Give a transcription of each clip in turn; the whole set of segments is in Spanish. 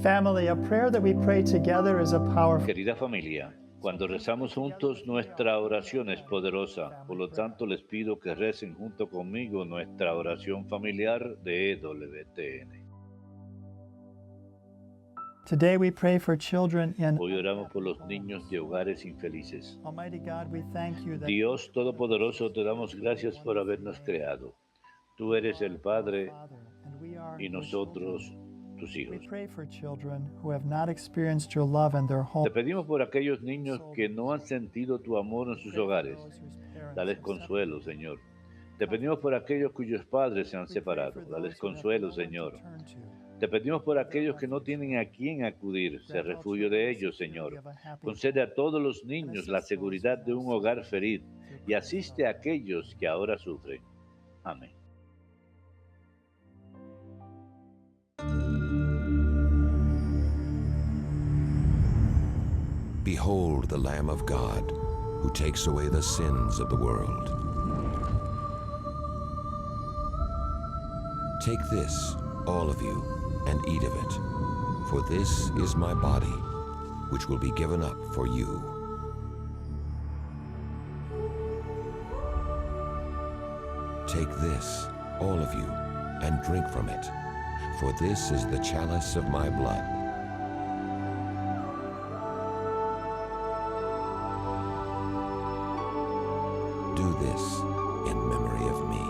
Family, a prayer that we pray together is a powerful. Querida familia, cuando rezamos juntos, nuestra oración es poderosa. Por lo tanto, les pido que recen junto conmigo nuestra oración familiar de EWTN. Today we pray for children in. Hoy oramos por los niños de hogares infelices. Almighty God, we thank you that Dios Todopoderoso, te damos gracias por habernos creado. Tú eres el Padre and we are y your nosotros tus children. We hijos. pray for children who have not experienced your love in their home. Te pedimos por aquellos niños que no han sentido tu amor en sus hogares. Dales consuelo, Señor. Te pedimos por aquellos cuyos padres se han separado. Dales consuelo, Señor. Te pedimos por aquellos que no tienen a quién acudir. Sé refugio de ellos, Señor. Concede a todos los niños la seguridad de un hogar feliz y asiste a aquellos que ahora sufren. Amén. Behold the Lamb of God, who takes away the sins of the world. Take this, all of you, and eat of it, for this is my body, which will be given up for you. Take this, all of you, and drink from it, for this is the chalice of my blood. Do this in memory of me.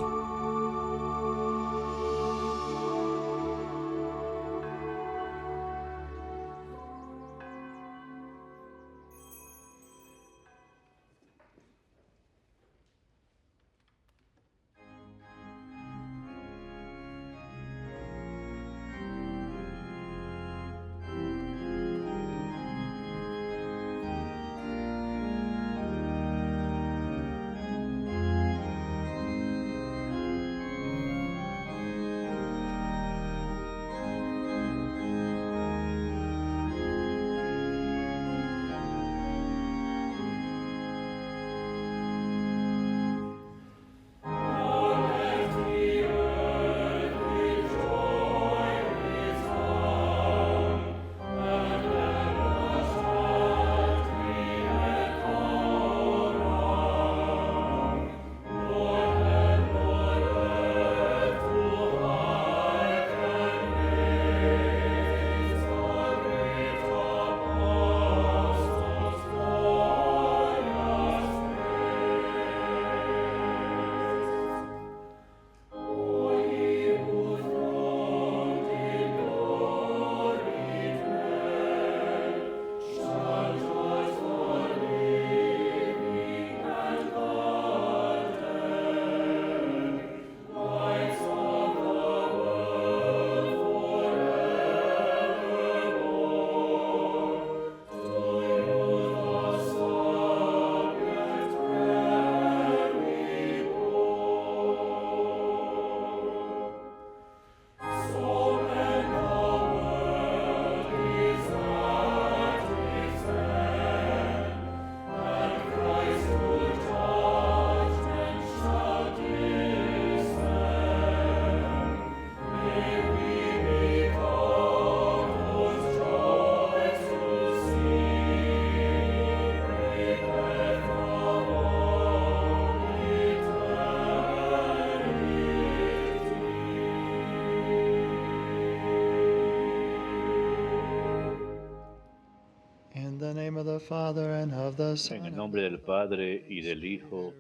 In the name of the Father and of the En Son. el nombre del Padre y del Hijo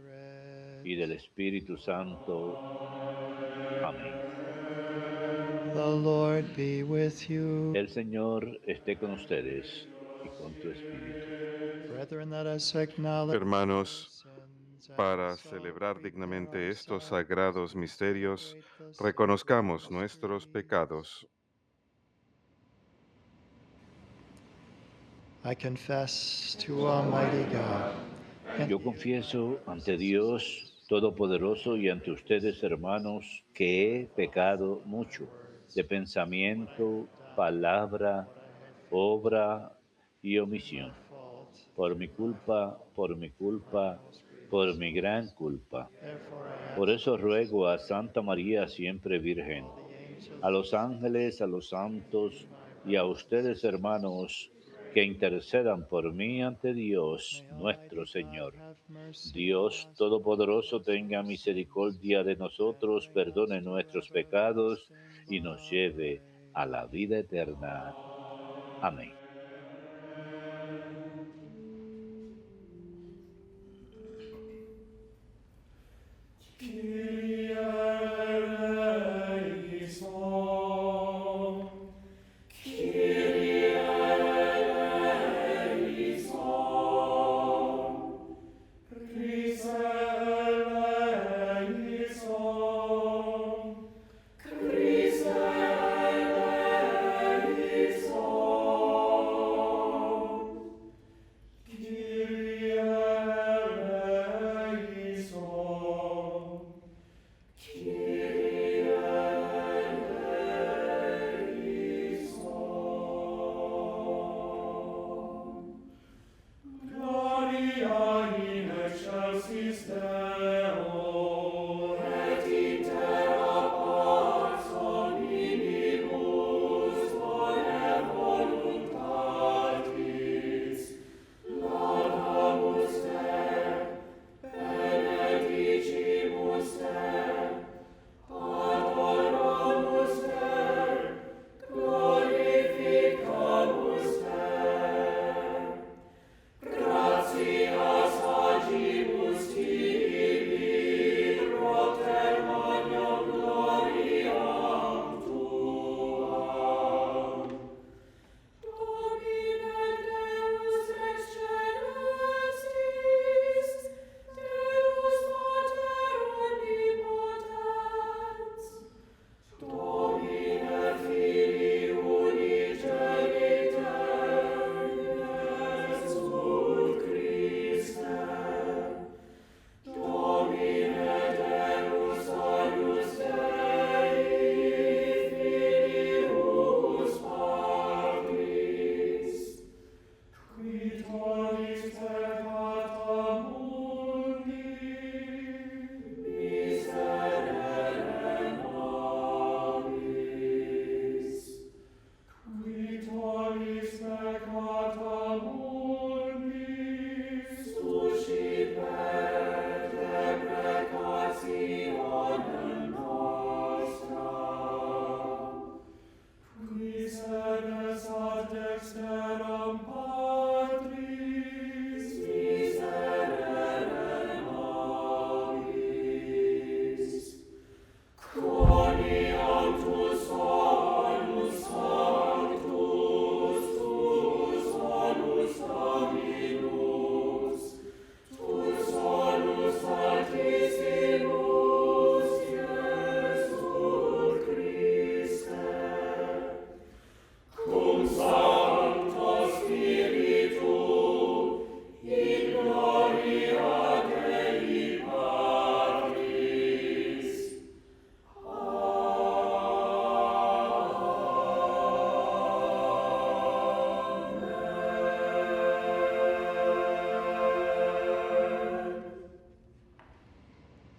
y del Espíritu Santo. Amén. The Lord be with you. El Señor esté con ustedes y con tu espíritu. Brethren, let us acknowledge Hermanos, our sins and para so celebrar prepare dignamente estos ourselves sagrados misterios, to await the reconozcamos Savior's nuestros release. pecados. I confess to Almighty God. Yo confieso ante Dios Todopoderoso y ante ustedes, hermanos, que he pecado mucho de pensamiento, palabra, obra y omisión. Por mi culpa, por mi culpa, por mi gran culpa. Por eso ruego a Santa María siempre Virgen, a los ángeles, a los santos y a ustedes, hermanos, que intercedan por mí ante Dios May nuestro Almighty God Señor. have mercy on Dios us, Todopoderoso forgive us tenga our misericordia sins, de and nosotros, bring us perdone to nuestros pecados everlasting y nos lleve a la life. vida eterna. Amén.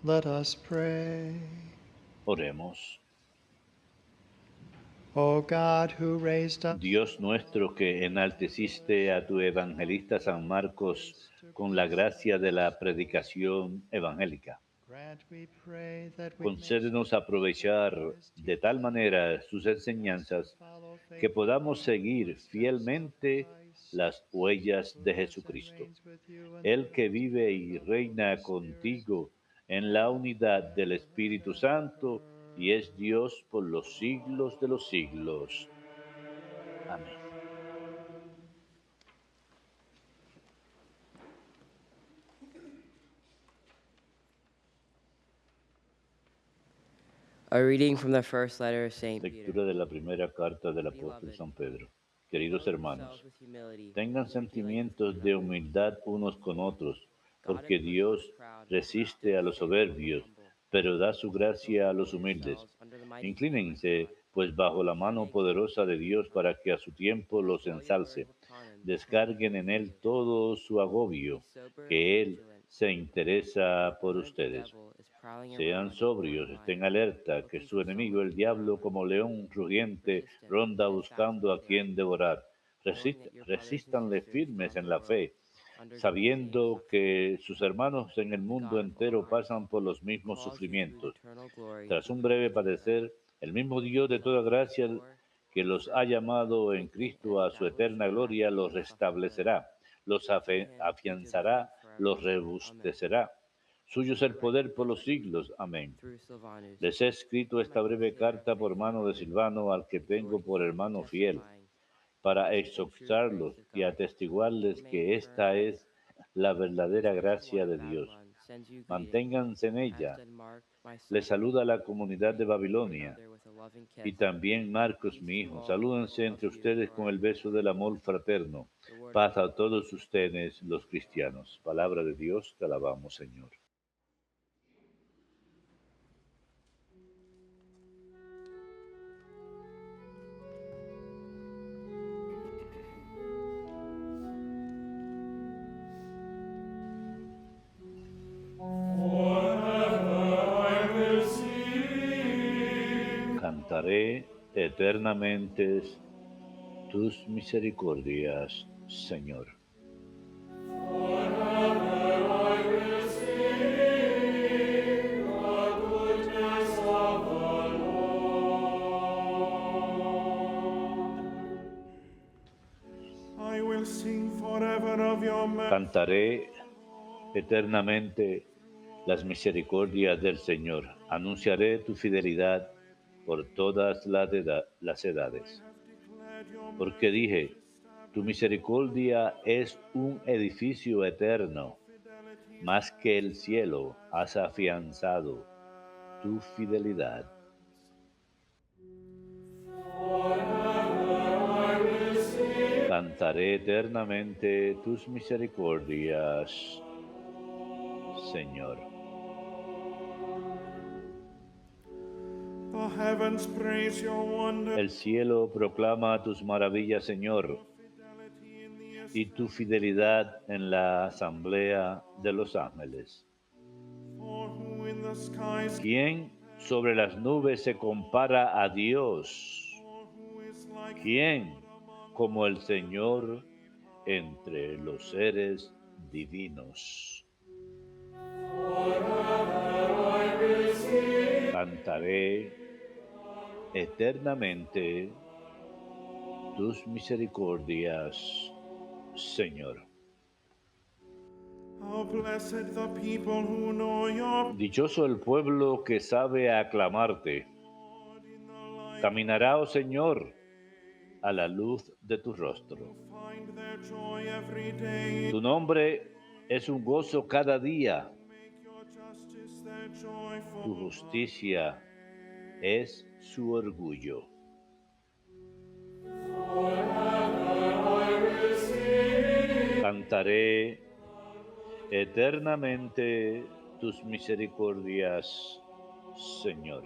Let us pray. Oremos. O God, who raised up Dios nuestro, que enalteciste a tu evangelista San Marcos con la gracia de la predicación evangélica, grant, we pray, that we may concédenos strive to aprovechar follow his de tal teaching, manera sus and thus enseñanzas follow que podamos faithfully in the seguir footsteps of fielmente Christ, las huellas who de lives and Jesucristo. reigns with you and El que lives vive in y the Holy reina Spirit, contigo en la unidad del Espíritu Santo y es Dios por los siglos de los siglos. Amén. A reading from the first letter of St. Peter. Lectura de la primera carta del apóstol San Pedro. Queridos hermanos, tengan sentimientos de humildad unos con otros, porque Dios resiste a los soberbios, pero da su gracia a los humildes. Inclínense, pues, bajo la mano poderosa de Dios para que a su tiempo los ensalce. Descarguen en Él todo su agobio, que Él se interesa por ustedes. Sean sobrios, estén alerta, que su enemigo, el diablo, como león rugiente, ronda buscando a quien devorar. Resístanle firmes en la fe, sabiendo que sus hermanos en el mundo entero pasan por los mismos sufrimientos. Tras un breve padecer, el mismo Dios de toda gracia que los ha llamado en Cristo a su eterna gloria, los restablecerá, los afianzará, los robustecerá. Suyo es el poder por los siglos. Amén. Les he escrito esta breve carta por mano de Silvano, al que tengo por hermano fiel, para exhortarlos y atestiguarles que esta es la verdadera gracia de Dios. Manténganse en ella. Les saluda la comunidad de Babilonia y también Marcos, mi hijo. Salúdense entre ustedes con el beso del amor fraterno. Paz a todos ustedes, los cristianos. Palabra de Dios, te alabamos, Señor. Cantaré eternamente tus misericordias, Señor. Cantaré eternamente las misericordias del Señor. Anunciaré tu fidelidad por todas las edades. Porque dije, tu misericordia es un edificio eterno, más que el cielo has afianzado tu fidelidad. Cantaré eternamente tus misericordias, Señor. El cielo proclama tus maravillas, Señor, y tu fidelidad en la asamblea de los ángeles. ¿Quién sobre las nubes se compara a Dios? ¿Quién como el Señor entre los seres divinos? Cantaré eternamente tus misericordias, Señor. Dichoso el pueblo que sabe aclamarte. Caminará, oh Señor, a la luz de tu rostro. Tu nombre es un gozo cada día. Tu justicia es su orgullo. Cantaré eternamente tus misericordias, Señor.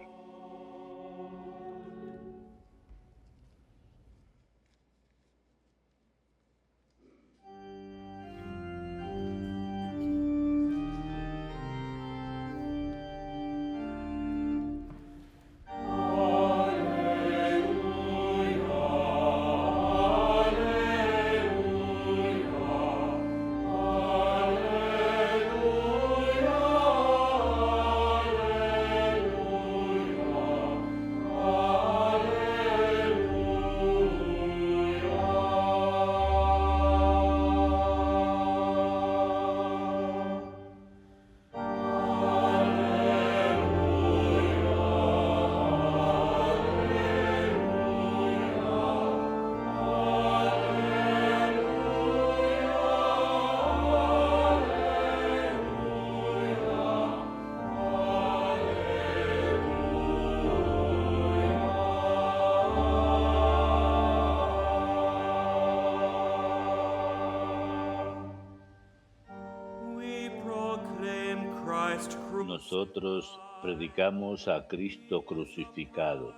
Nosotros predicamos a Cristo crucificado,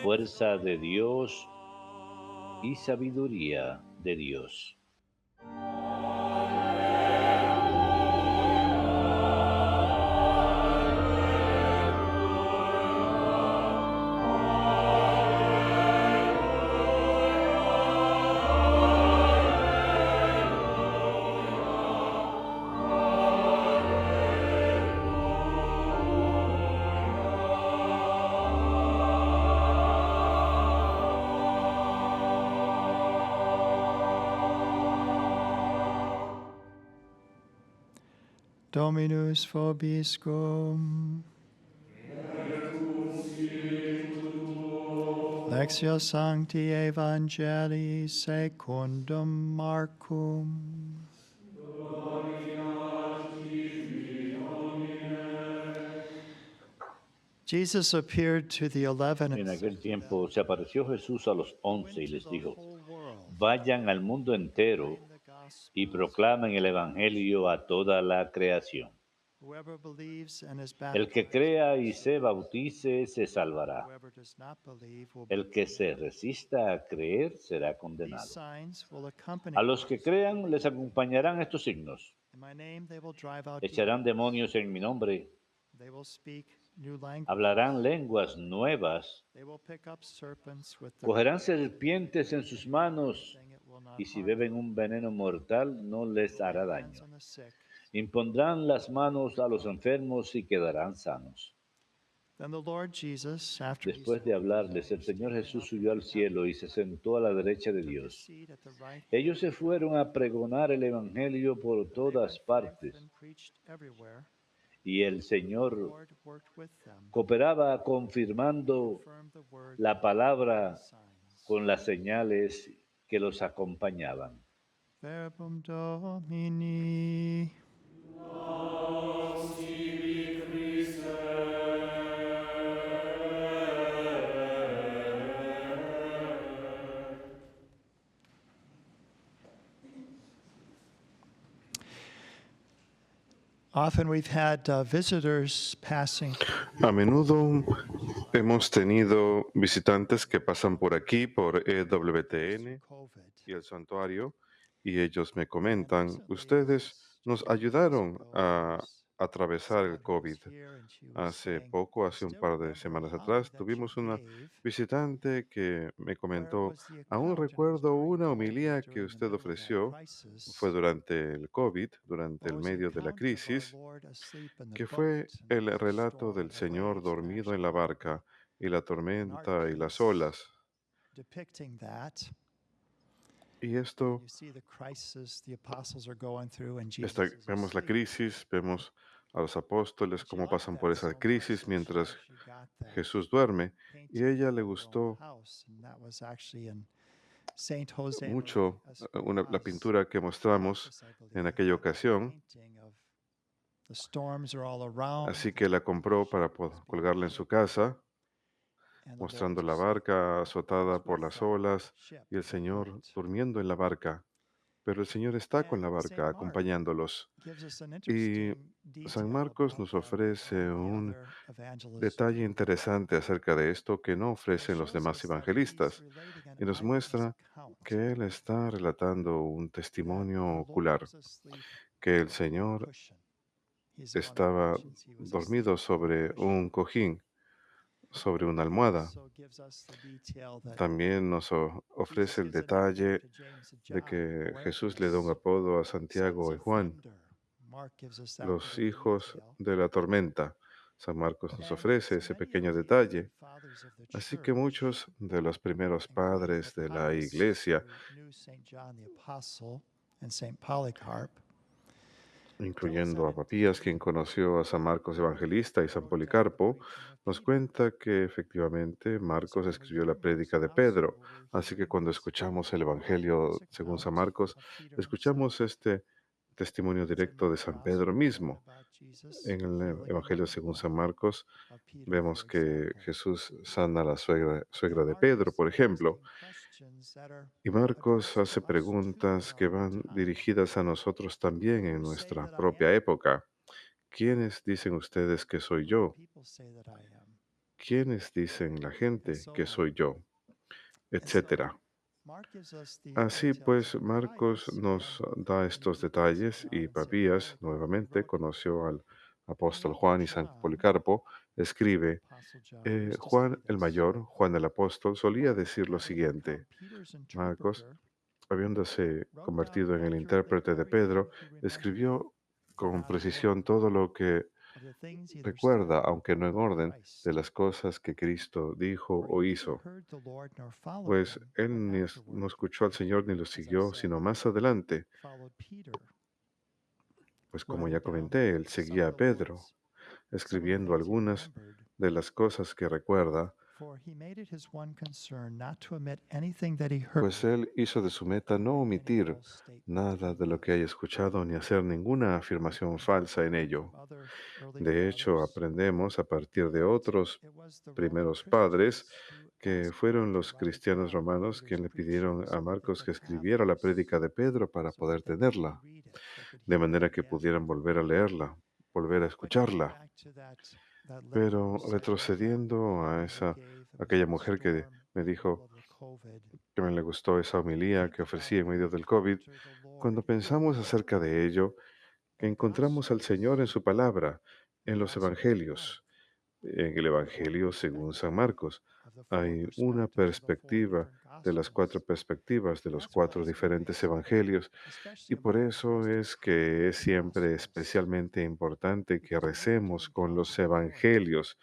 fuerza de Dios y sabiduría de Dios. Dominus vobiscum. Lectio Sancti Evangelii secundum Marcum. Jesus appeared to the 11 En and aquel said to tiempo them, se apareció Jesús a los "Go 11 y into les the dijo, whole world, vayan al mundo entero proclaim the gospel. y proclamen el Evangelio a toda la creación. Whoever believes and is El que baptized crea will y be se saved. bautice se salvará. Whoever does not believe will be El que se condemned. resista a creer será These condenado. signs will accompany A los que those who crean les believe. acompañarán estos signos. In my name they will drive out Echarán demons. demonios en mi nombre, They will speak new languages. hablarán lenguas nuevas, They will pick up serpents with their cogerán teeth. serpientes en sus manos, Nothing it will not y si harm beben them. un veneno mortal no They les will hará lay hands daño. on the sick. Impondrán las manos a los enfermos y quedarán sanos. Then the Lord Jesus, after he Después de hablarles, el Señor Jesús subió al cielo y se sentó a la derecha de took his Dios. seat at the right Ellos se hand, fueron a pregonar el Evangelio por and they todas went forth partes, and preached everywhere. y el The Señor Lord worked with them, cooperaba confirmando confirmed the word la by palabra signs. con las señales que los acompañaban. Verbum Domini. Often we've had visitors passing A menudo hemos tenido visitantes que pasan por aquí, por EWTN COVID. y el santuario, y ellos me comentan, ustedes nos ayudaron a atravesar el COVID. Hace poco, hace un par de semanas atrás, tuvimos una visitante que me comentó, aún recuerdo una homilía que usted ofreció, fue durante el COVID, durante el medio de la crisis, que fue el relato del Señor dormido en la barca y la tormenta y las olas. Depicting that. Y esto, You see the crisis the apostles are going through and Jesus is vemos la asleep. crisis, vemos a los apóstoles She cómo liked pasan that por esa so much crisis that she mientras actually got that Jesús duerme, y a painted ella in le her own gustó house, and that was actually in Saint Jose mucho la Las pintura que mostramos Vegas, I believe. en aquella Had that ocasión, painting of the storms are all around, así que la compró para colgarla en su casa, and the Lord's mostrando la asleep. barca But the Lord azotada is por with las them on olas the ship y el in the Señor boat. durmiendo en la barca, pero el Señor está con la And Saint barca Mark acompañándolos. gives us an Y interesting San detail Marcos about nos that ofrece that only un other evangelists detalle do. interesante acerca de esto que no It ofrecen los shows demás us that he's evangelistas, relating an y nos eyewitness muestra account que Él está relatando un that testimonio the Lord ocular, was asleep que el on a Señor cushion. He's the one who estaba mentions he was dormido asleep on a sobre cushion. un cojín, sobre una He almohada. also gives us the detail that También nos Jesus ofrece el gives a nickname detalle to James and de John, que Jesús le da un Boanerges, apodo a sons Santiago y of Juan, thunder. Mark gives us that los little hijos detail. de la tormenta. San Marcos nos And ofrece so ese many of pequeño the detalle. early fathers of the Así que church, muchos de los primeros including the padres de la pious iglesia, who knew St. John the Apostle and St. Polycarp, incluyendo a Papías, quien conoció a San Marcos Evangelista y San Policarpo, nos cuenta que efectivamente Marcos escribió la prédica de Pedro. Así que cuando escuchamos el Evangelio según San Marcos, escuchamos este testimonio directo de San Pedro mismo. En el Evangelio según San Marcos vemos que Jesús sana a la suegra de Pedro, por ejemplo, y Marcos hace preguntas que van dirigidas a nosotros también en nuestra propia época. ¿Quiénes dicen ustedes que soy yo? ¿Quiénes dicen la gente que soy yo? Etcétera. Así pues, Marcos nos da estos detalles y Papías nuevamente conoció al apóstol Juan y San Policarpo. Escribe, Juan el mayor, Juan el apóstol, solía decir lo siguiente. Marcos, habiéndose convertido en el intérprete de Pedro, escribió con precisión todo lo que recuerda, aunque no en orden, de las cosas que Cristo dijo o hizo. Pues él no escuchó al Señor ni lo siguió, sino más adelante Pues como ya comenté, él seguía a Pedro, escribiendo algunas de las cosas que recuerda, pues él hizo de su meta no omitir nada de lo que haya escuchado ni hacer ninguna afirmación falsa en ello. De hecho, aprendemos a partir de otros primeros padres que fueron los cristianos romanos quienes le pidieron a Marcos que escribiera la prédica de Pedro para poder tenerla, de manera que pudieran volver a leerla, volver a escucharla. Pero retrocediendo a aquella mujer que me dijo que me le gustó esa homilía que ofrecí en medio del COVID, cuando pensamos acerca de ello, que encontramos al Señor en su palabra, en los evangelios, en el Evangelio según San Marcos. Hay una perspectiva de las cuatro perspectivas de los cuatro diferentes evangelios y por eso es que es siempre especialmente importante que recemos con los evangelios,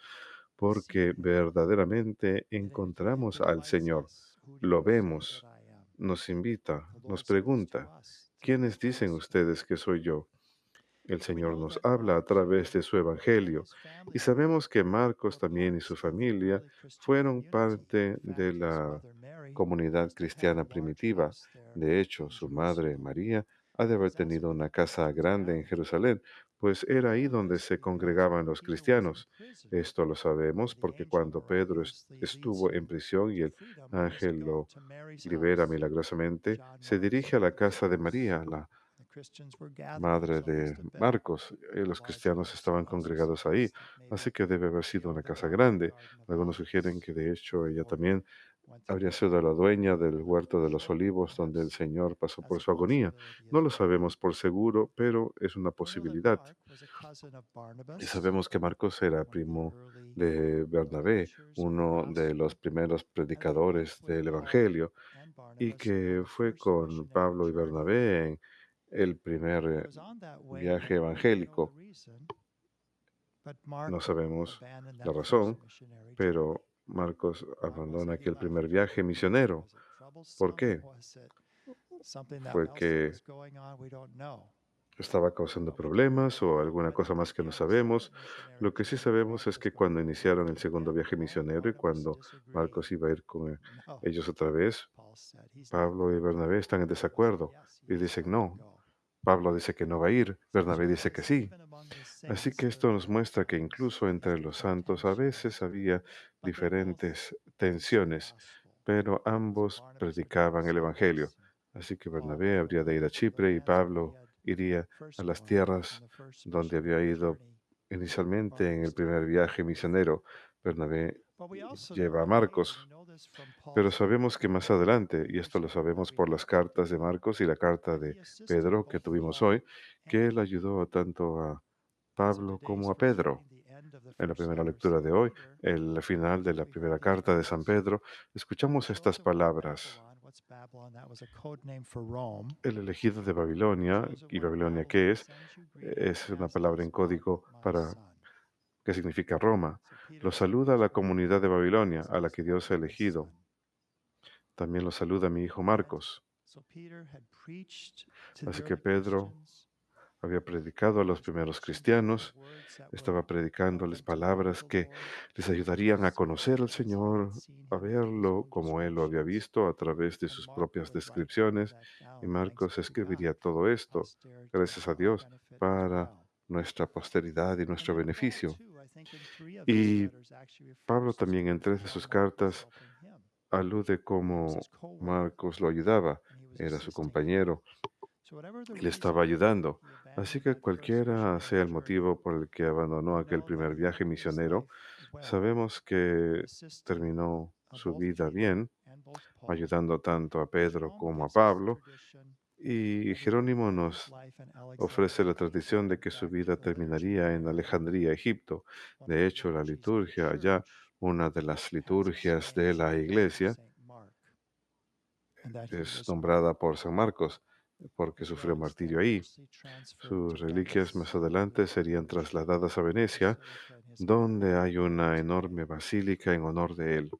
porque verdaderamente encontramos al Señor, lo vemos, nos invita, nos pregunta, ¿quiénes dicen ustedes que soy yo? El Señor nos habla a través de su Evangelio y sabemos que Marcos también y su familia fueron parte de la comunidad cristiana primitiva. De hecho, su madre María ha de haber tenido una casa grande en Jerusalén, pues era ahí donde se congregaban los cristianos. Esto lo sabemos porque cuando Pedro estuvo en prisión y el ángel lo libera milagrosamente, se dirige a la casa de María, la madre de Marcos. Los cristianos estaban congregados ahí, así que debe haber sido una casa grande. Algunos sugieren que de hecho ella también habría sido la dueña del huerto de los olivos donde el Señor pasó por su agonía. No lo sabemos por seguro, pero es una posibilidad. Y sabemos que Marcos era primo de Bernabé, uno de los primeros predicadores del Evangelio, y que fue con Pablo y Bernabé en el primer viaje evangélico. No sabemos la razón, pero Marcos abandona aquel primer viaje misionero. ¿Por qué? Fue que estaba causando problemas o alguna cosa más que no sabemos. Lo que sí sabemos es que cuando iniciaron el segundo viaje misionero y cuando Marcos iba a ir con ellos otra vez, Pablo y Bernabé están en desacuerdo y dicen no. Pablo dice que no va a ir, Bernabé dice que sí. Así que esto nos muestra que incluso entre los santos a veces había diferentes tensiones, pero ambos predicaban el Evangelio. Así que Bernabé habría de ir a Chipre y Pablo iría a las tierras donde había ido inicialmente en el primer viaje misionero. Bernabé lleva a Marcos, pero sabemos que más adelante, y esto lo sabemos por las cartas de Marcos y la carta de Pedro que tuvimos hoy, que él ayudó tanto a Pablo como a Pedro. En la primera lectura de hoy, el final de la primera carta de San Pedro, escuchamos estas palabras. El elegido de Babilonia, ¿y Babilonia qué es? Es una palabra en código para que significa Roma. Lo saluda la comunidad de Babilonia, a la que Dios ha elegido. También lo saluda mi hijo Marcos. Así que Pedro había predicado a los primeros cristianos, estaba predicándoles palabras que les ayudarían a conocer al Señor, a verlo como Él lo había visto a través de sus propias descripciones, y Marcos escribiría todo esto, gracias a Dios, para nuestra posteridad y nuestro beneficio. Y Pablo también en tres de sus cartas alude cómo Marcos lo ayudaba, era su compañero y le estaba ayudando. Así que cualquiera sea el motivo por el que abandonó aquel primer viaje misionero, sabemos que terminó su vida bien, ayudando tanto a Pedro como a Pablo, y Jerónimo nos ofrece la tradición de que su vida terminaría en Alejandría, Egipto. De hecho, la liturgia allá, una de las liturgias de la iglesia, es nombrada por San Marcos porque sufrió martirio ahí. Sus reliquias más adelante serían trasladadas a Venecia, donde hay una enorme basílica en honor de él.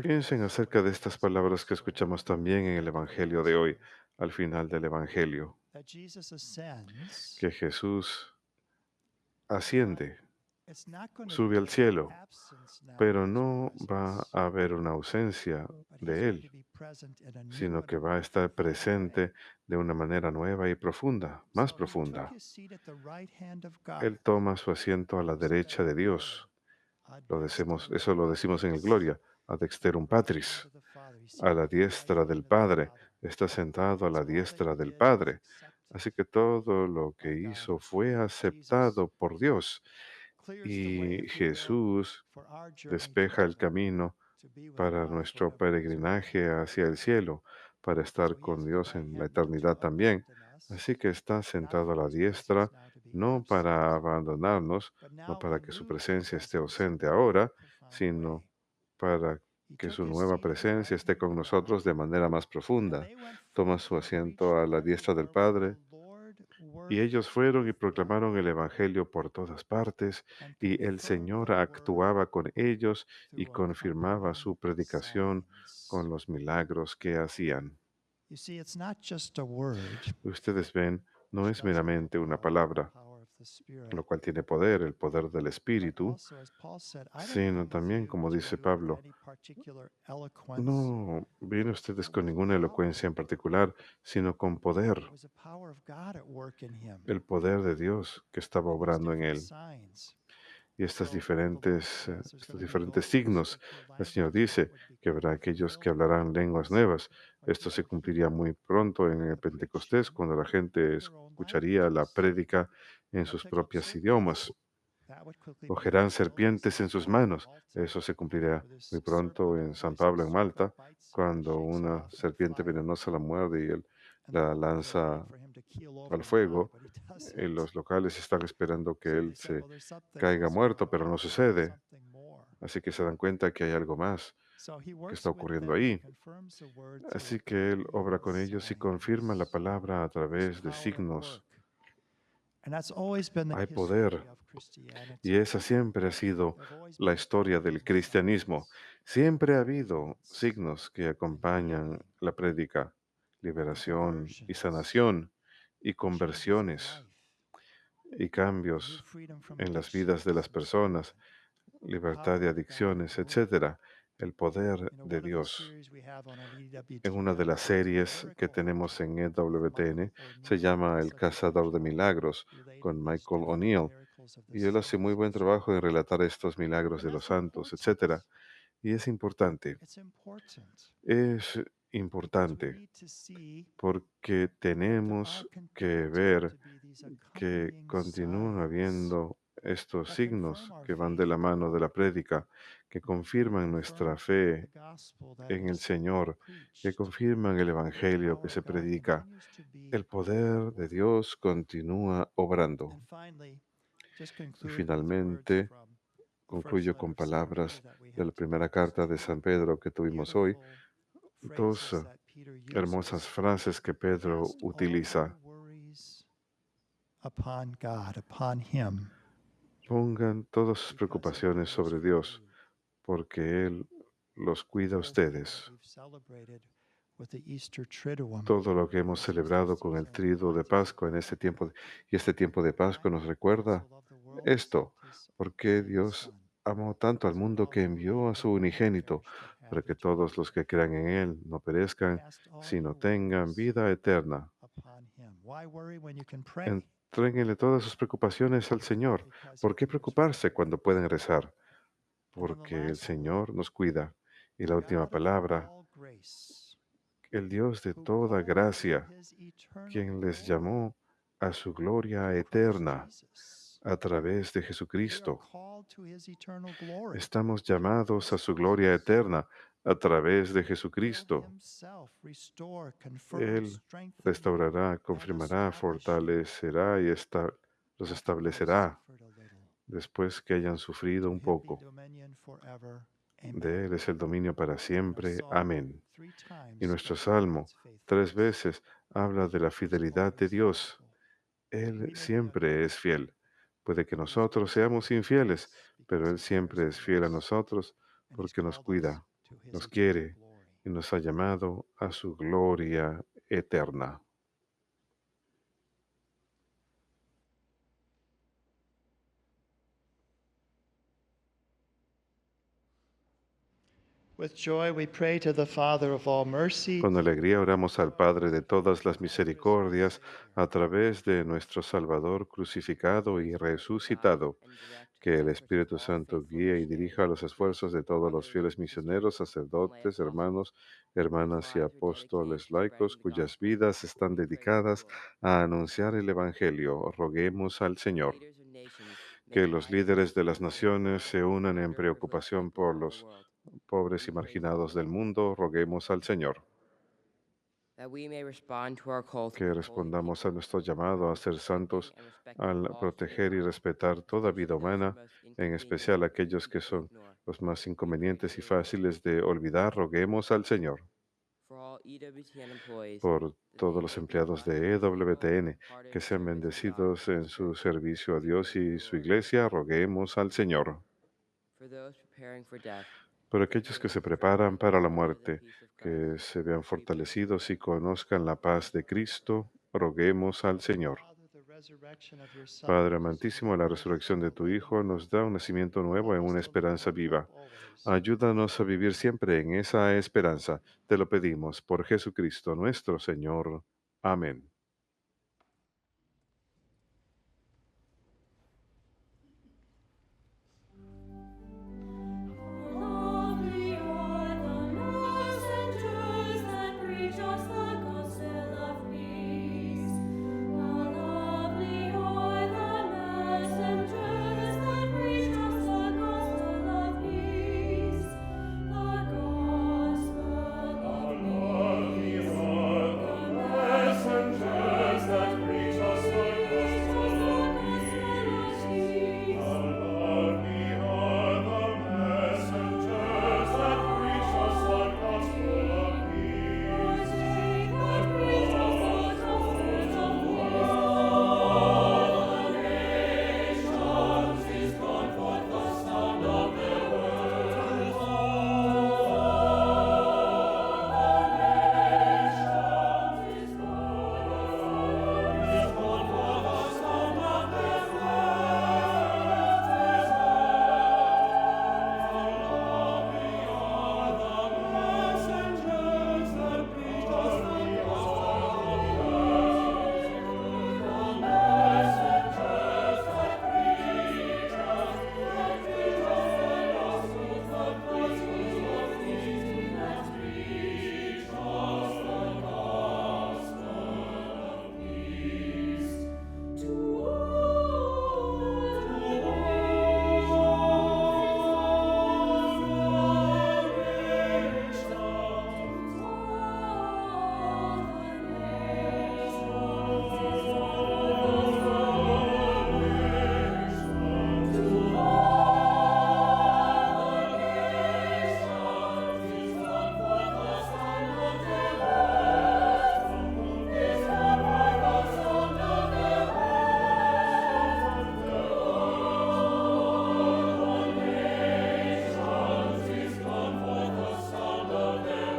Piensen acerca de estas palabras que escuchamos también en el Evangelio de hoy, al final del Evangelio. that Jesus ascends, que Jesús asciende, it's not going to sube al be cielo, absence now pero of his no va presence, a haber una ausencia but he's de going to Él, be present in a new sino and que a va a more estar profound way. presente de una manera nueva y profunda, más So he took profunda. his seat at the right hand of God. Él toma su asiento a la We say that derecha in de glory. Dios. Ad Eso dexterum lo decimos en el Patris, Gloria, ad at the exterum right hand Patris, of the Father. He's a seated la at the right diestra del hand of the Padre, Father. está sentado a la So all that diestra he del did was Padre. accepted Así que todo lo que by hizo God. fue Jesus aceptado por Dios. clears the way, Y if you will, Jesús for our journey to despeja el heaven, camino to be with para God nuestro forever as well. peregrinaje hacia el cielo, para So estar he con is the Dios right en la hand not to eternidad también. abandon us, Así que está not sentado a for la his presence diestra, now to be no absent, para abandonarnos, but no now para que su renew his presencia esté presence in ausente a more ahora, profound sino way. para He que took su his nueva seat at the presencia right esté hand con of nosotros God, de manera más and profunda. they went Toma forth su and asiento a preached la diestra del everywhere where Padre, the Lord y worked ellos fueron y with them proclamaron el Evangelio por todas partes, and y el confirmed Señor the word actuaba con ellos y through confirmaba accompanying su predicación signs. con los milagros que hacían. You see, it's not just a word, Ustedes ven, no which es does have meramente una power, the palabra, power of the Spirit, lo cual tiene poder, el poder del but Espíritu, also, as Paul said, I didn't sino come with también, you como to dice you with Pablo, any particular eloquence, no vienen ustedes but con with ninguna power. elocuencia en particular, sino con poder, It was the power of God at work in him, el poder de Dios que estaba and these obrando en different él. signs. Y So the Lord says there's estos going to be diferentes those who signos, speak new el Señor languages that dice would que become habrá aquellos que fulfilled in hablarán lenguas Pentecost nuevas. when Esto se people cumpliría hear muy pronto en el the Pentecostés, preaching cuando la gente in their own escucharía la languages. prédica en They'll sus pick up propios serpents. idiomas. That would quickly be Cogerán fulfilled in serpientes St. en sus Paul in manos. Malta, Eso se cumplirá where this muy serpent, pronto a en San poisonous Pablo, en serpent, Malta, bites him and cuando shakes him una off in the serpiente fire. venenosa la muerde y él And the la locals are waiting lanza for him to keel over al and die, fuego. but he Y doesn't. los locales están esperando que So they él said, se well, there's something caiga else going muerto, pero on no here. There's sucede. something more. Así que se dan cuenta que hay algo más So he que está works with ocurriendo them and ahí. confirms the word through Así que Él obra accompanying con ellos y confirma la signs. palabra a There's través de power at signos. work. And that's always been the Hay history poder, of y Christianity. esa siempre ha sido There have always la been historia miracles del and cristianismo. signs Siempre ha and habido healings signos que and acompañan healing la prédica, and liberación y conversions, sanación y changes of conversiones life, y new cambios freedom from en las vidas de addictions las and so personas, on. The libertad power de of God adicciones, at work. etcétera. El poder de One of the Dios. series we have on an En una de EWTN las is called series que Miracle tenemos Hunter en with Michael EWTN se O'Neill. He llama does El such a great Cazador de job Milagros relating con these Michael different O'Neill. miracles of the Y él hace muy saints and buen so trabajo en on. relatar estos milagros And de los that's santos, important. etcétera. Y es importante, It's important es because we importante need to see porque there tenemos are que continuing ver to be these que accompanying continúan signs habiendo estos that confirm signos our que van faith de la in the mano de la Lord, prédica, que that confirman nuestra confirm the fe gospel that en el is Señor, que preached. confirman el The Evangelio que power se of God predica. continues to be El at poder de work. Dios continúa obrando. And finally, just Y conclude with words finalmente, from the first concluyo letter con of St. Peter palabras that we de had la today. primera Just carta de two San Pedro que tuvimos hoy, beautiful dos phrases that Peter hermosas uses. frases que Pedro Cast all your utiliza. worries upon God, upon Him, Pongan todas sus because He preocupaciones cares sobre for Dios, you. porque Él los The cuida a whole thing that ustedes. we've celebrated with the Easter Triduum Todo lo que hemos this Easter celebrado con el season triduo de reminds us of Pascua en that. este tiempo, y este tiempo de Pascua nos God so recuerda loved the world, He esto, sent His porque only Dios Son, amó tanto al so that mundo all que who believe envió a in su Him would not unigénito, perish but para have que eternal todos los que life. crean en Él no perezcan, Cast all sino your tengan worries vida eterna. upon Him. Why worry when you can pray? Entréguenle todas sus preocupaciones al Señor. Because He ¿Por qué cares for preocuparse you. cuando pueden rezar? And then the Porque el last word, Señor nos cuida. Y the la última God of palabra, all grace, el Dios de who toda called you to gracia, His eternal quien les glory llamó a su gloria through Christ eterna Jesus. a través de We are Jesucristo. called to His eternal glory. Estamos llamados a Christ su gloria Jesus eterna a través de will Jesucristo. Himself restore, confirm, Él strengthen, restaurará, and confirmará, establish you fortalecerá y los after you have establecerá suffered a little. después que hayan To sufrido un Him be poco. dominion forever. Amen. De Él es el dominio para And our siempre. psalm Amén. 3 Y times nuestro speaks of salmo God's 3 faithfulness. veces habla de la He is fidelidad de always Dios. faithful. So Él we may be siempre es unfaithful, fiel. Puede que but He's nosotros always seamos faithful to infieles, us pero because Él He cares siempre es for fiel a us. nosotros And He's porque nos called us cuida, to His nos eternal quiere glory. y nos ha llamado a su gloria eterna. With joy we pray to the Father of all mercy. Con alegría oramos al Padre de todas las misericordias a través de nuestro Salvador crucificado y resucitado. Que el Espíritu Santo guíe y dirija los esfuerzos de todos los fieles misioneros, sacerdotes, hermanos, hermanas y apóstoles laicos cuyas vidas están dedicadas a anunciar el Evangelio. Roguemos al Señor. Que los líderes de las naciones se unan en preocupación por los pobres y marginados del mundo. Roguemos al Señor. Que respondamos a nuestro llamado a ser santos al proteger y respetar toda vida humana, en especial aquellos que son los más inconvenientes y fáciles de olvidar. Roguemos al Señor. Por todos los empleados de EWTN, que sean bendecidos en su servicio a Dios y su iglesia. Roguemos al Señor. Por aquellos que se preparan para la muerte, que se vean fortalecidos y conozcan la paz de Cristo. Roguemos al Señor. Padre amantísimo, la resurrección de tu Hijo nos da un nacimiento nuevo en una esperanza viva. Ayúdanos a vivir siempre en esa esperanza. Te lo pedimos por Jesucristo nuestro Señor. Amén. Lovely are the messengers that preach us the gospel of peace. How lovely are the messengers that preach us the gospel of peace. The gospel of peace. The messengers that preach us the gospel of peace. How lovely are the messengers that preach us the gospel of peace. That preach us the gospel of peace. Nations is gone forth the sound of their words. Nations is gone forth the sound of their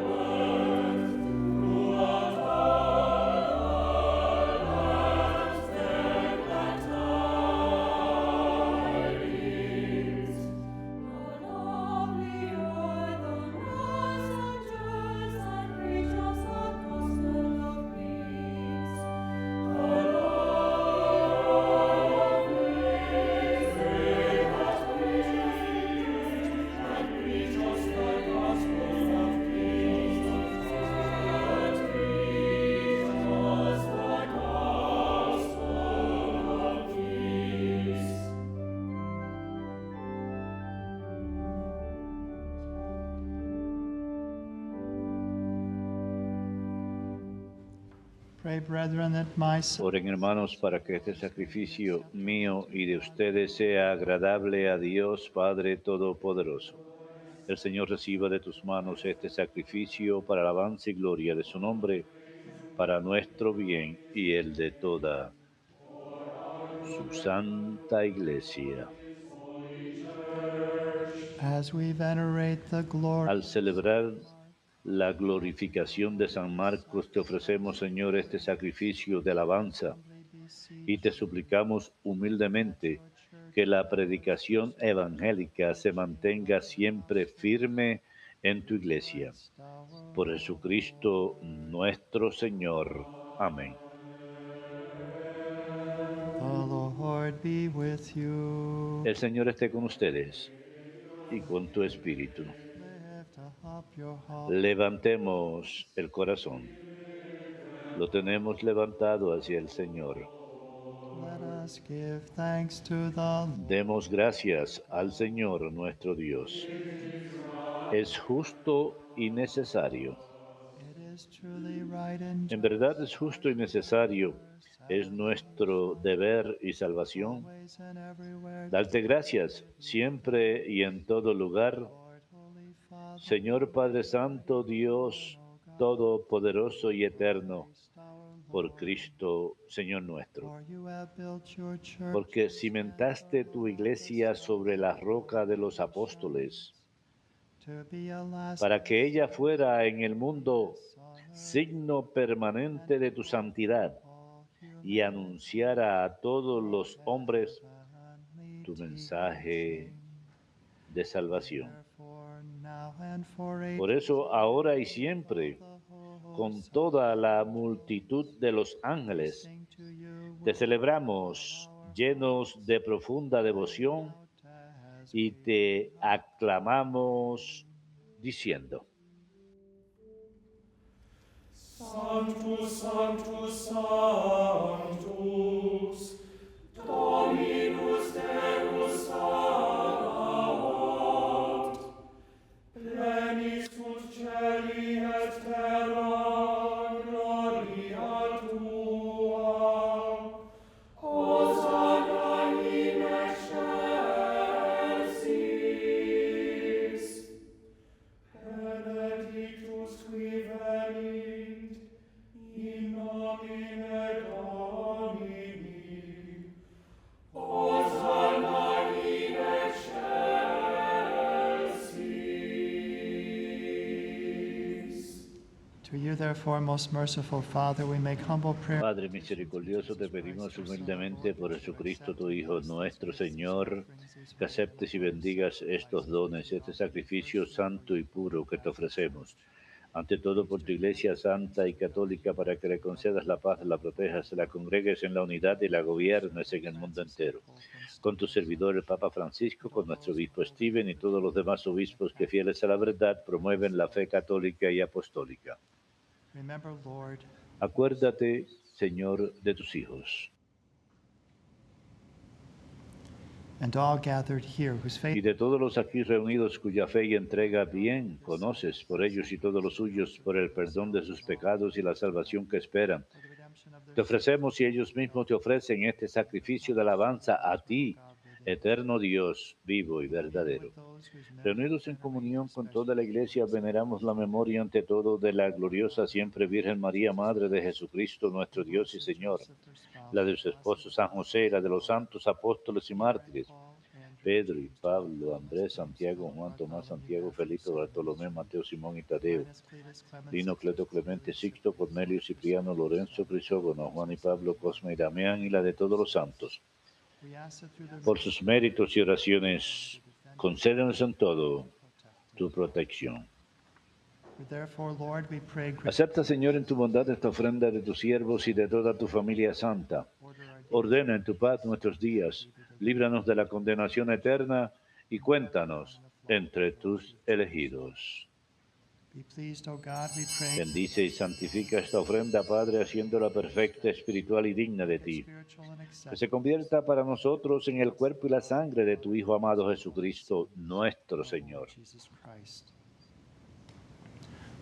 Pray, brethren, that my Oren, hermanos, para que este sacrificio mío y de ustedes sea agradable a Dios Padre Todopoderoso. El Señor reciba de tus manos este sacrificio para alabanza y gloria de su nombre, para nuestro bien y el de toda su santa iglesia. as we venerate the glory Al celebrar la glorificación de San Marcos, te ofrecemos, Señor, este sacrificio de alabanza y te suplicamos humildemente que la predicación evangélica se mantenga siempre firme en tu iglesia. Por Jesucristo nuestro Señor. Amén. The Lord be with you. El Señor esté con ustedes y con tu espíritu. Lift up your heart. Levantemos el corazón. Lo tenemos levantado hacia el Señor. Let us give thanks to the Lord. Demos gracias al Señor nuestro Dios. Es justo y necesario. It is truly right and En verdad es justo y necesario. Es nuestro deber y salvación. always and everywhere. Darte gracias siempre y en todo lugar. Lord, Holy Father, Señor Padre Santo, Dios Todopoderoso y Eterno, Christ our por Lord. Cristo, Señor nuestro. For you have built your church Porque cimentaste tu iglesia sobre la roca de los apóstoles, to be a lasting para que ella fuera en el mundo signo permanente de tu santidad y anunciara a todos los hombres tu mensaje de salvación. Por eso, ahora y siempre, con toda la multitud de los ángeles, te celebramos llenos de profunda devoción y te aclamamos diciendo: Sanctus, Sanctus, Sanctus, Dominus Deus Sabaoth, plenis sunt celi et terra gloria tua. Hosanna in excelsis. Benedictus qui venit in nomine Domini. Hosanna in excelsis. To you, therefore, most merciful Father, we make humble prayer. Padre misericordioso, te pedimos humildemente por Jesucristo, tu Hijo nuestro Señor, que aceptes y bendigas estos dones, este sacrificio santo y puro que te ofrecemos. Ante todo por tu Iglesia santa y católica, para que le concedas la paz, la protejas, la congregues en la unidad y la gobiernes en el mundo entero. Con tu servidor el Papa Francisco, con nuestro obispo Stephen y todos los demás obispos que, fieles a la verdad, promueven la fe católica y apostólica. Remember, Lord, Acuérdate, Señor, de tus hijos and all gathered here whose y faith de todos los aquí reunidos cuya fe y entrega bien conoces, por ellos y todos los suyos, por el perdón de sus pecados y la salvación que esperan. for the redemption of Te their ofrecemos y ellos mismos te ofrecen este sacrificio de alabanza a ti, eterno Dios, vivo y verdadero. Reunidos en comunión con toda la Iglesia, veneramos la memoria ante todo de la gloriosa siempre Virgen María, Madre de Jesucristo, nuestro Dios y Señor, la de su esposo San José, la de los santos apóstoles y mártires, Pedro y Pablo, Andrés, Santiago, Juan, Tomás, Santiago, Felipe, Bartolomé, Mateo, Simón y Tadeo, Lino, Cleto, Clemente, Sixto, Cornelio, Cipriano, Lorenzo, Crisógono, Juan y Pablo, Cosme y Damián, y la de todos los santos. Por sus méritos y oraciones, concédenos en todo tu protección. Therefore, Lord, we pray, Acepta, Señor, en tu bondad esta ofrenda de tus siervos y de toda tu familia santa. Ordena en tu paz nuestros días, líbranos de la condenación eterna y cuéntanos entre tus elegidos. be pleased, O God, we pray, Bendice y santifica esta ofrenda, Padre, haciéndola perfecta, espiritual y digna de ti. spiritual and Que acceptable. se convierta para nosotros en el cuerpo y la sangre de tu Hijo amado Jesucristo, nuestro Señor, Jesus Christ.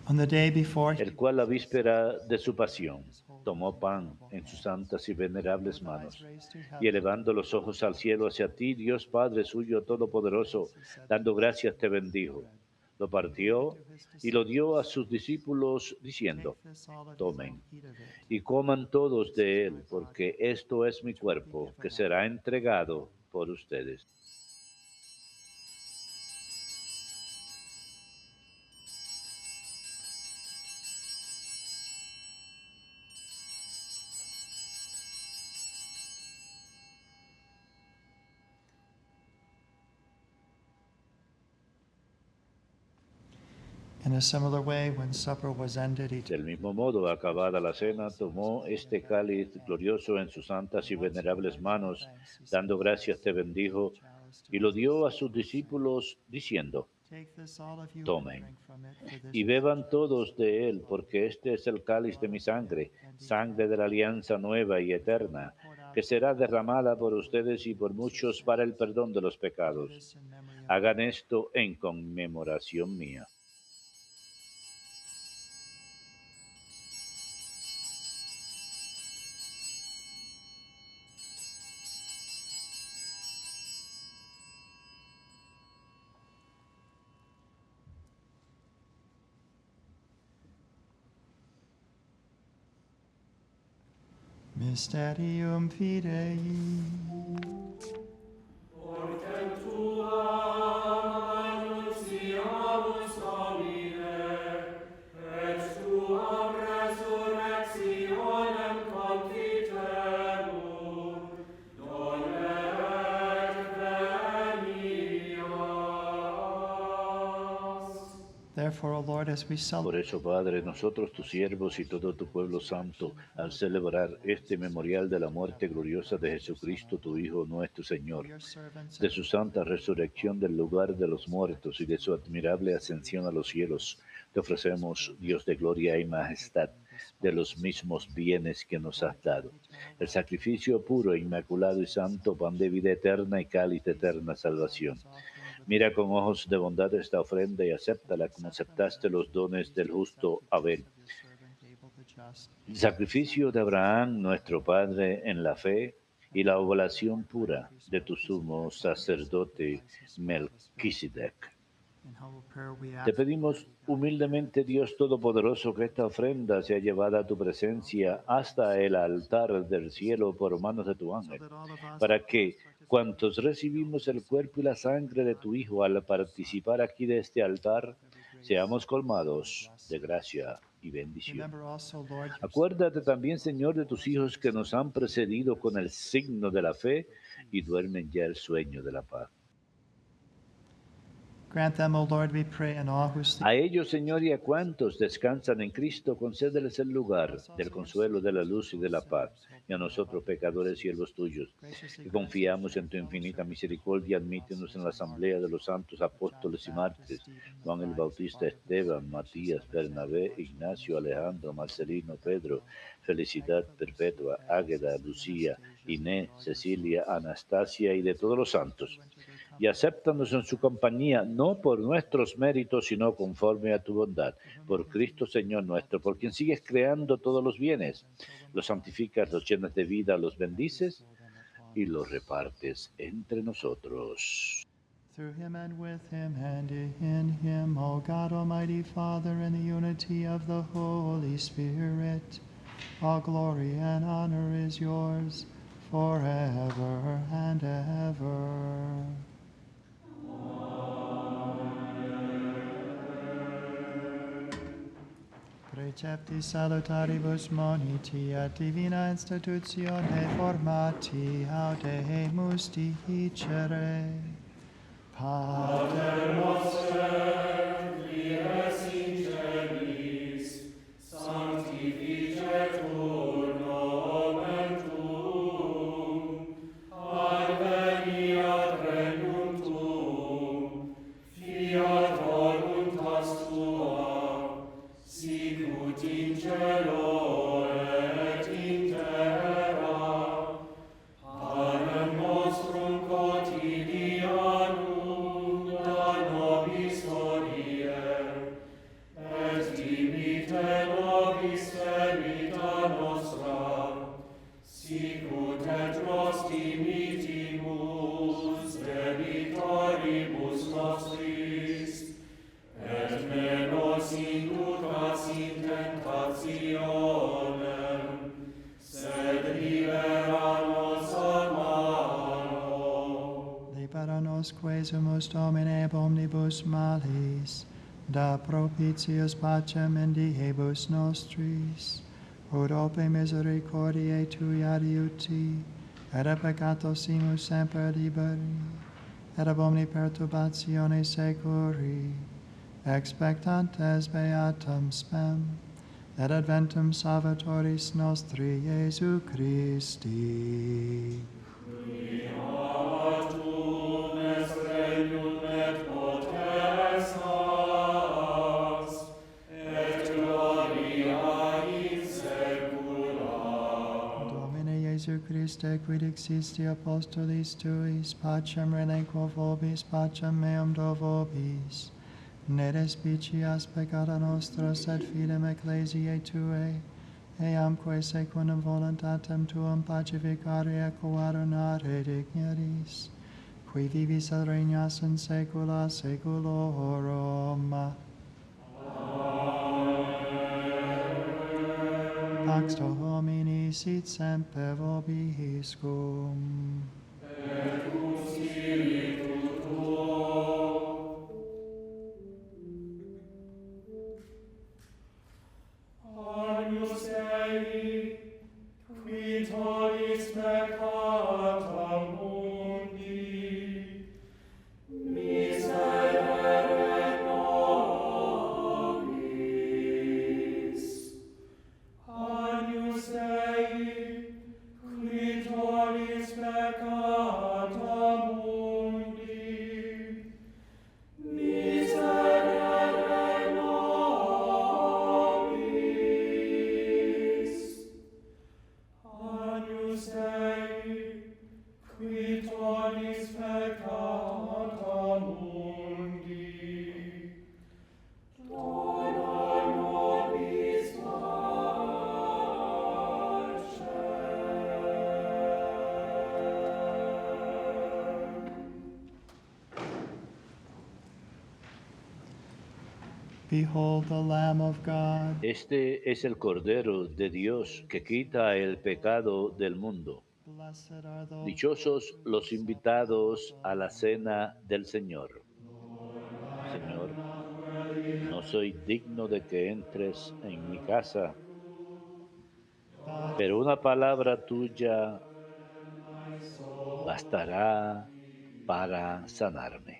On the day before el cual la víspera de su pasión tomó pan en sus santas y venerables manos, y elevando los ojos al cielo hacia ti, Dios Padre suyo todopoderoso, dando gracias te bendijo. Lo partió y lo dio a sus discípulos diciendo: tomen y coman todos de él, porque esto es mi cuerpo, que será entregado por ustedes. In a similar way, when supper was ended, he Del mismo modo, acabada la cena, tomó este cáliz glorioso en sus santas y venerables manos, dando gracias te bendijo y lo dio a sus discípulos, diciendo, Take this, all of you, and tomen drink from it, for this y is beban todos de él, porque este es el cáliz de mi sangre, sangre de la alianza nueva y eterna, que será derramada por ustedes y por muchos para el perdón de los pecados. this in memory of Hagan esto en conmemoración mía. Mysterium Fidei. Portem tuam annunciamus Domine, et tuam resurrectionem confiterum, dona et venias. Therefore, O Lord, as we Por celebrate eso, Padre, nosotros, tus siervos y todo tu pueblo santo, al celebrar este memorial de la muerte gloriosa de Jesucristo, tu Hijo nuestro Señor, your servants de su santa resurrección del lugar de los muertos y de su admirable ascensión a los cielos, te ofrecemos, Dios de gloria y majestad, de los mismos bienes que nos has dado, el sacrificio puro, inmaculado y santo, pan de vida eterna y cáliz de eterna salvación. Mira con ojos de bondad esta ofrenda y acéptala como aceptaste los dones del justo Abel. El sacrificio de Abraham, nuestro Padre, en la fe, y la oblación pura de tu sumo sacerdote Melquisedec. in humble prayer we Te ask pedimos humildemente, Dios Todopoderoso, que esta ofrenda sea llevada a tu presencia hasta el altar del cielo por manos de tu ángel, that all of us para que cuantos recibimos el cuerpo y la sangre de tu Hijo al participar aquí de este altar, seamos colmados de gracia y bendición. remember also, Lord, your Acuérdate también, Señor, de tus hijos que nos han precedido con el signo de la fe y duermen ya el sueño de la paz. grant them, O Lord, we pray, and all who sleep A ellos, Señor, y a cuantos descansan en Cristo, concédeles el lugar del consuelo, de la luz y de la paz. Y a nosotros, pecadores, siervos tuyos, que confiamos en tu infinita misericordia, admítenos en la asamblea de los santos apóstoles y mártires, Juan el Bautista, Esteban, Matías, Bernabé, Ignacio, Alejandro, Marcelino, Pedro, Felicidad Perpetua, Águeda, Lucía, Inés, Cecilia, Anastasia y de todos los santos. Y acéptanos en su compañía, no por nuestros méritos, sino conforme a tu bondad. Por Cristo Señor nuestro, por quien sigues creando todos los bienes. Los santificas, los llenas de vida, los bendices y los repartes entre nosotros. through him and with him and in him, O God, Almighty Father, in the unity of the Holy Spirit, all glory and honor is yours forever and ever. Precepti salutaribus moniti et divina institutione formati audemus dicere. Pater Noster, qui es in celis, sanctificetur nomen tuum, adveniat regnum tuum, fiat voluntas tua, sicut in cielo et in terra. Panem nostrum quotidianum da nobis hodie, et dimitte nobis debita nostra, sicut et nos dimittimus debitoribus nostris, et ne nos inducas in tentationem, sed libera nos a malo. libera nos quesumus Domine ab omnibus malis, da propitius pacem in diebus nostris, ut ope misericordiae tui adiuti, et a peccatosimus semper liberi, et ab omni perturbatione securi, expectantes beatum spem, et adventum Salvatoris nostri Iesu Christi. Domine Iesu Christe, quid existi apostolis tuis, pacem relinquo vobis, pacem meum do vobis. Ne despicias peccata nostra, sed fidem ecclesiae Tuae, eamque secundum voluntatem Tuam pacificare et coadunare digneris, qui vivis et regnas in saecula saeculorum. Pax Domini sit semper vobiscum. Agnus Dei, qui tollis peccata mundi, miserere nobis. Agnus Dei, qui tollis peccata mundi, miserere nobis. Agnus Dei, qui tollis peccata mundi, dona nobis pacem. Behold the Lamb of God. Este es el Cordero de Dios que quita el pecado del mundo. Blessed are those Dichosos los invitados a la cena del Señor. Señor, no soy digno de que entres en mi casa, pero una palabra tuya bastará para sanarme.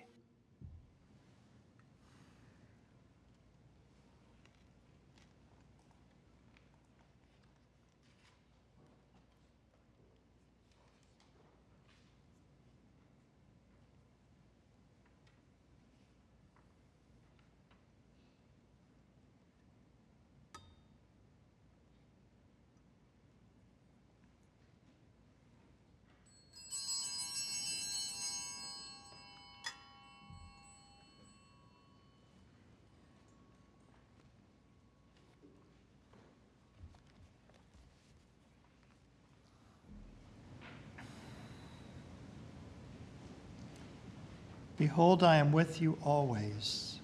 Behold, I am with you always.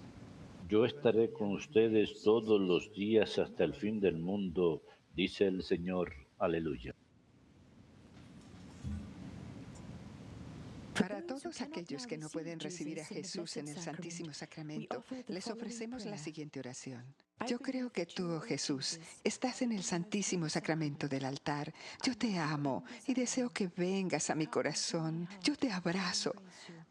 Yo estaré con ustedes todos los días hasta el fin del mundo, dice el Señor. Aleluya. Para todos aquellos que no pueden recibir a Jesús en el Santísimo Sacramento, les ofrecemos la siguiente oración. Yo creo que tú, oh Jesús, estás en el Santísimo Sacramento del altar. Yo te amo y deseo que vengas a mi corazón. Yo te abrazo.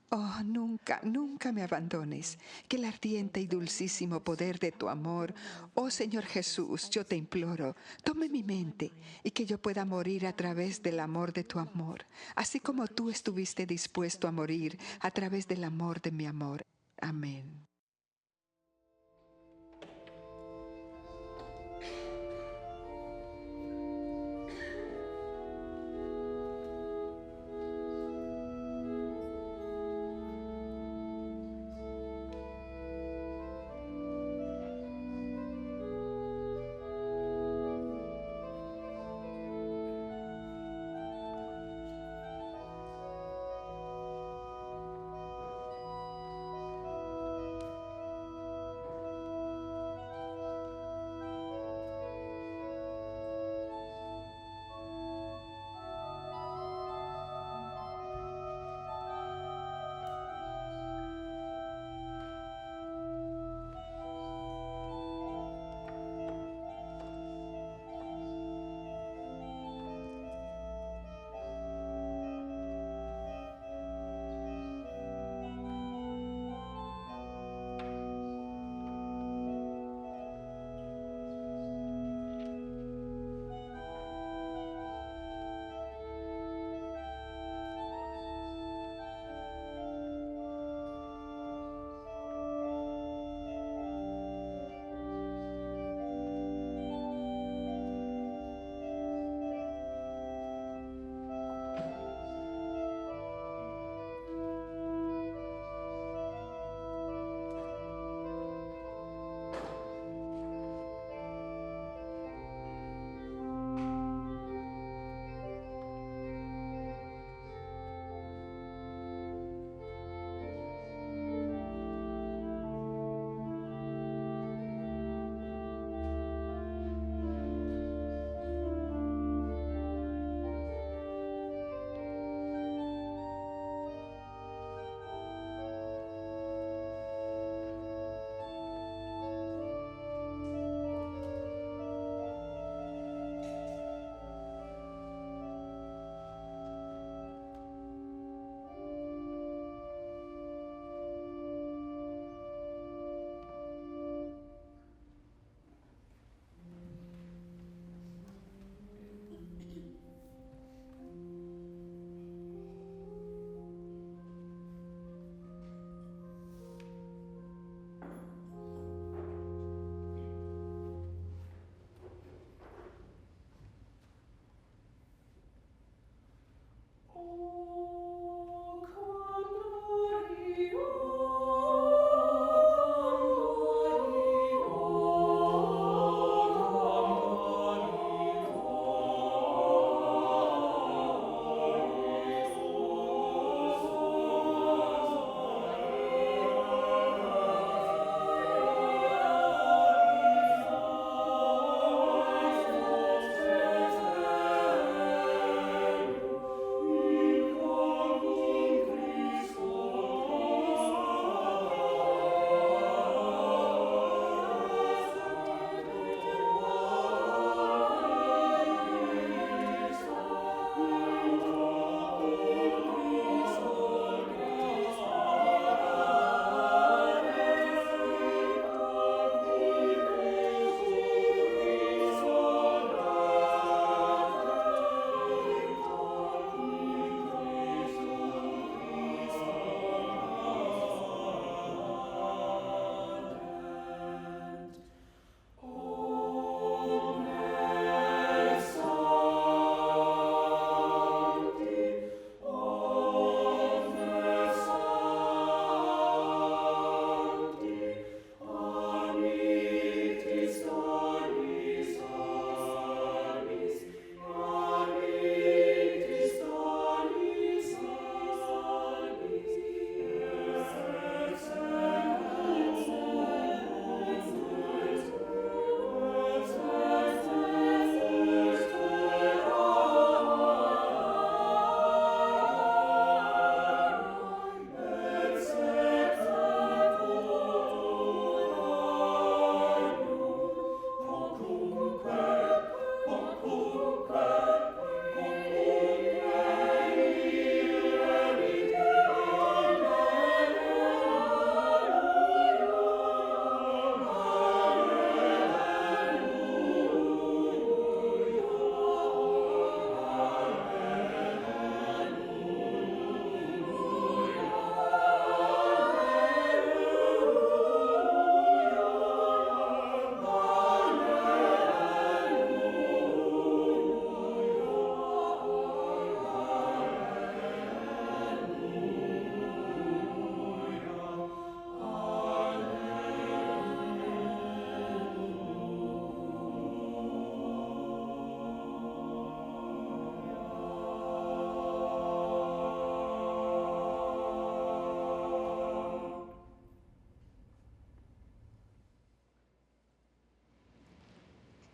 Oh, nunca, nunca me abandones. Que el ardiente y dulcísimo poder de tu amor, oh Señor Jesús, yo te imploro, tome mi mente y que yo pueda morir a través del amor de tu amor, así como tú estuviste dispuesto a morir a través del amor de mi amor. Amén.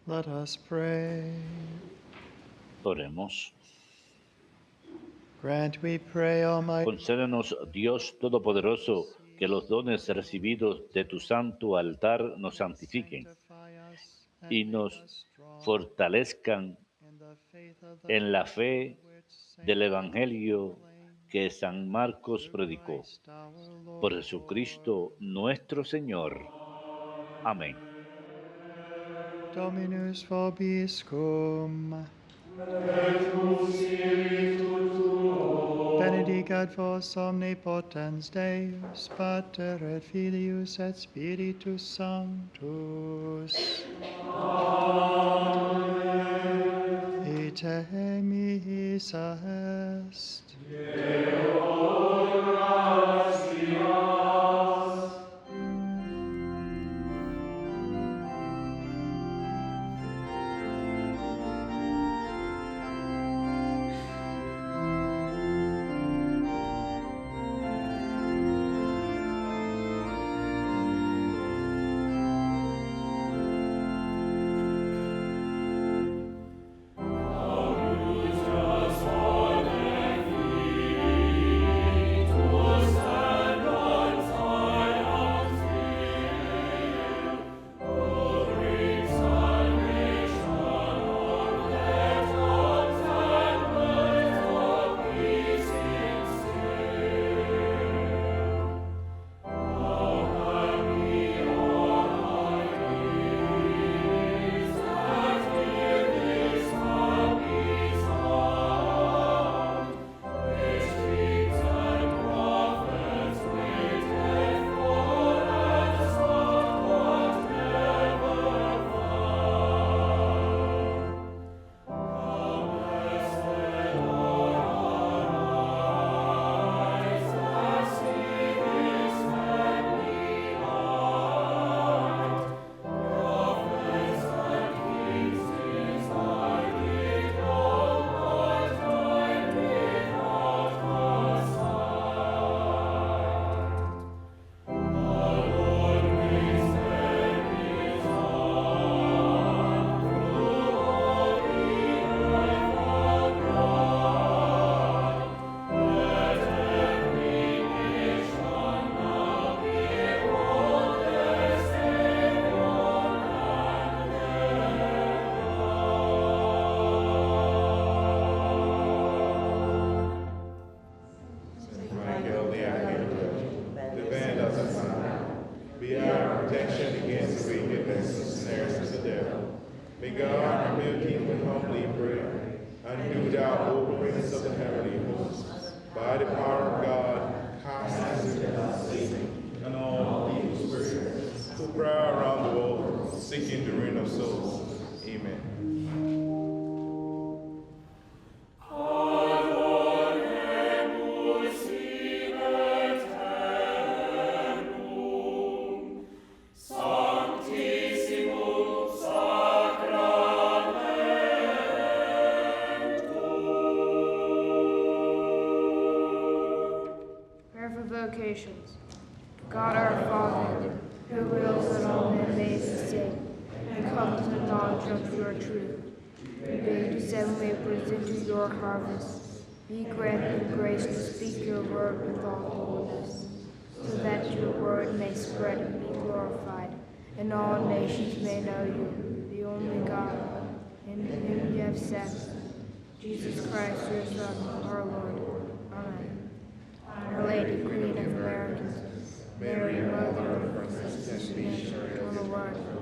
Let us pray. Oremos. Grant, we pray, Almighty, Concédenos, Dios Todopoderoso, que los dones recibidos de tu santo altar nos santifiquen y nos fortalezcan en la fe del Evangelio que San Marcos predicó. Por Jesucristo nuestro Señor. Amén. Dominus vobiscum. Benedicat vos omnipotens Deus, Pater et Filius et Spiritus Sanctus. Ite missa est. Be our protection against the wickedness and snares of the devil. May God rebuke him, we humbly pray. Undo thou, O Prince of the heavenly hosts, by the power of God, cast into Satan and all evil spirits who prowl around the world, seeking the ruin of souls. Amen. Vocations. God our Father, who wills that all men may sustain and come to the knowledge of your truth, we bid you send laborers into your harvest. Be granted the grace to speak your word with all boldness, so that your word may spread and be glorified, and all nations may know you, the only God, in whom you have sent, Jesus Christ, your Son, our Lord. Amen. Our Lady, Queen of Americans, Mary, Mother of Princess, on the Word.